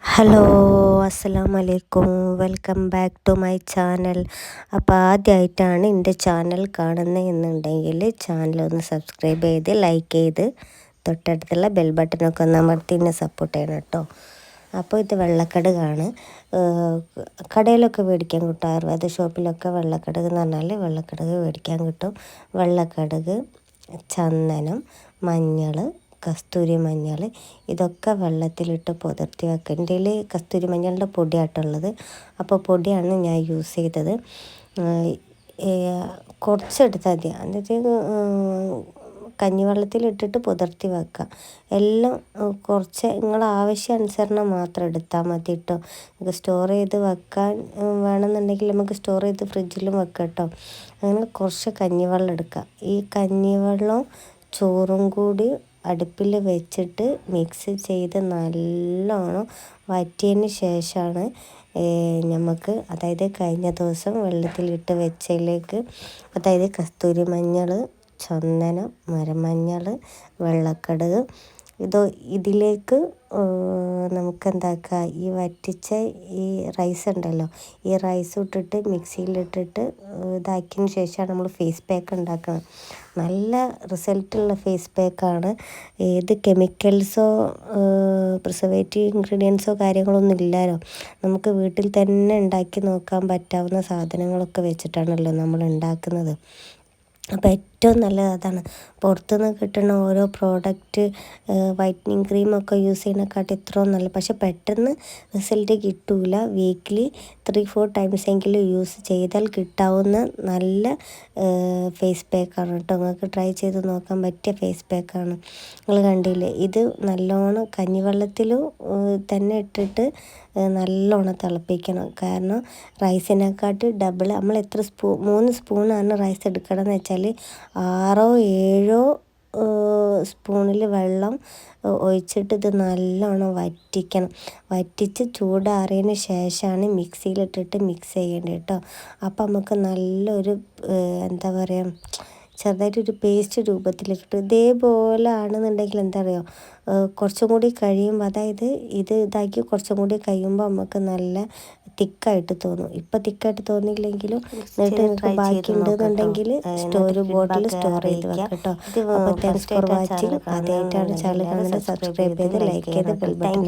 Hello, അസ്സലാമു അലൈക്കും. Welcome back to my channel. അപ്പോൾ ആദ്യമായിട്ടാണ് എൻ്റെ ചാനൽ കാണുന്നത് എന്നുണ്ടെങ്കിൽ ചാനലൊന്ന് സബ്സ്ക്രൈബ് ചെയ്ത് ലൈക്ക് ചെയ്ത് തൊട്ടടുത്തുള്ള ബെൽ ബട്ടനൊക്കെ ഒന്ന് അമർത്തി എന്നെ സപ്പോർട്ട് ചെയ്യണം കേട്ടോ. അപ്പോൾ ഇത് വെള്ളക്കടുകാണ്. കടയിലൊക്കെ മേടിക്കാൻ കിട്ടും, ആയുർവേദ ഷോപ്പിലൊക്കെ വെള്ളക്കടുക് എന്ന് പറഞ്ഞാൽ വെള്ളക്കടുക് മേടിക്കാൻ കിട്ടും. വെള്ളക്കടുക്, ചന്ദനം, മഞ്ഞൾ, കസ്തൂരി മഞ്ഞൾ, ഇതൊക്കെ വെള്ളത്തിലിട്ട് പുതിർത്തി വെക്കുക. എൻ്റെ കയ്യിൽ കസ്തൂരി മഞ്ഞളുടെ പൊടിയായിട്ടുള്ളത്, അപ്പോൾ പൊടിയാണ് ഞാൻ യൂസ് ചെയ്തത്. കുറച്ചെടുത്താൽ മതി, എന്നിട്ട് കഞ്ഞിവെള്ളത്തിലിട്ടിട്ട് പുതിർത്തി വെക്കുക. എല്ലാം കുറച്ച് നിങ്ങളുടെ ആവശ്യാനുസരണം മാത്രം എടുത്താൽ മതി കേട്ടോ. നമുക്ക് സ്റ്റോർ ചെയ്ത് വെക്കാൻ വേണമെന്നുണ്ടെങ്കിൽ നമുക്ക് സ്റ്റോർ ചെയ്ത് ഫ്രിഡ്ജിലും വെക്കാം കേട്ടോ. അങ്ങനെ കുറച്ച് കഞ്ഞിവെള്ളം എടുക്കുക. ഈ കഞ്ഞിവെള്ളം ചോറും കൂടി അടുപ്പിൽ വെച്ചിട്ട് മിക്സ് ചെയ്ത് നല്ലോണം വറ്റിയതിന് ശേഷമാണ് നമുക്ക്, അതായത് കഴിഞ്ഞ ദിവസം വെള്ളത്തിലിട്ട് വെച്ചതിലേക്ക്, അതായത് കസ്തൂരി മഞ്ഞൾ, ചന്ദനം, മരമഞ്ഞൾ, വെള്ളക്കടുക്, ഇതിലേക്ക് നമുക്കെന്താക്കുക, ഈ വറ്റിച്ച ഈ റൈസ് ഉണ്ടല്ലോ, ഈ റൈസ് ഇട്ടിട്ട് മിക്സിയിലിട്ടിട്ട് ഇതാക്കിയതിന് ശേഷമാണ് നമ്മൾ ഫേസ് പാക്ക് ഉണ്ടാക്കണം. നല്ല റിസൾട്ടുള്ള ഫേസ് പാക്കാണ്. ഏത് കെമിക്കൽസോ പ്രിസർവേറ്റീവ് ഇൻഗ്രീഡിയൻസോ കാര്യങ്ങളൊന്നും ഇല്ലല്ലോ. നമുക്ക് വീട്ടിൽ തന്നെ ഉണ്ടാക്കി നോക്കാൻ പറ്റാവുന്ന സാധനങ്ങളൊക്കെ വെച്ചിട്ടാണല്ലോ നമ്മൾ ഉണ്ടാക്കുന്നത്. അപ്പോൾ ഏറ്റവും നല്ലത് അതാണ്. പുറത്തുനിന്ന് കിട്ടുന്ന ഓരോ പ്രോഡക്റ്റ് വൈറ്റനിങ് ക്രീമൊക്കെ യൂസ് ചെയ്യുന്നതിനെക്കാട്ടി എത്രയോ നല്ലത്, പക്ഷെ പെട്ടെന്ന് റിസൾട്ട് കിട്ടില്ല. വീക്ക്ലി 3-4 ടൈംസ് എങ്കിലും യൂസ് ചെയ്താൽ കിട്ടാവുന്ന നല്ല ഫേസ് പാക്കാണ് കേട്ടോ. നിങ്ങൾക്ക് ട്രൈ ചെയ്ത് നോക്കാൻ പറ്റിയ ഫേസ് പാക്കാണ്. നിങ്ങൾ കണ്ടില്ലേ, ഇത് നല്ലോണം കഞ്ഞിവെള്ളത്തിൽ തന്നെ ഇട്ടിട്ട് നല്ലോണം തിളപ്പിക്കണം. കാരണം റൈസിനെക്കാട്ടി ഡബിൾ നമ്മൾ 3 സ്പൂണാണ് റൈസ് എടുക്കണമെന്ന് വെച്ചാൽ 6-7 സ്പൂണിൽ വെള്ളം ഒഴിച്ചിട്ട് ഇത് നല്ലോണം വറ്റിക്കണം. വറ്റിച്ച് ചൂടാറിയതിന് ശേഷമാണ് മിക്സിയിലിട്ടിട്ട് മിക്സ് ചെയ്യേണ്ടത് കേട്ടോ. അപ്പം നമുക്ക് നല്ലൊരു എന്താ പറയുക, ചെറുതായിട്ടൊരു പേസ്റ്റ് രൂപത്തിൽ കിട്ടും. ഇതേപോലെ ആണെന്നുണ്ടെങ്കിൽ എന്താ പറയുക, കുറച്ചും കൂടി കഴിയുമ്പോൾ, അതായത് ഇതാക്കി കുറച്ചും കൂടി കഴിയുമ്പോൾ നമുക്ക് നല്ല തിക്കായിട്ട് തോന്നും. ഇപ്പം തിക്കായിട്ട് തോന്നിയില്ലെങ്കിലും എന്നിട്ട് നിങ്ങൾക്ക് ബാക്കി ഉണ്ടെന്നുണ്ടെങ്കിൽ ബോട്ടിൽ സ്റ്റോർ ചെയ്ത് വെക്കാം കേട്ടോ. അപ്പോൾ താങ്ക്സ് ഫോർ വാച്ചിങ്. ആദ്യമായിട്ടാണ് ചാനൽ കാണുന്നത്, സബ്സ്ക്രൈബ് ചെയ്ത് ലൈക്ക് ചെയ്ത് ബെൽ ബട്ടൺ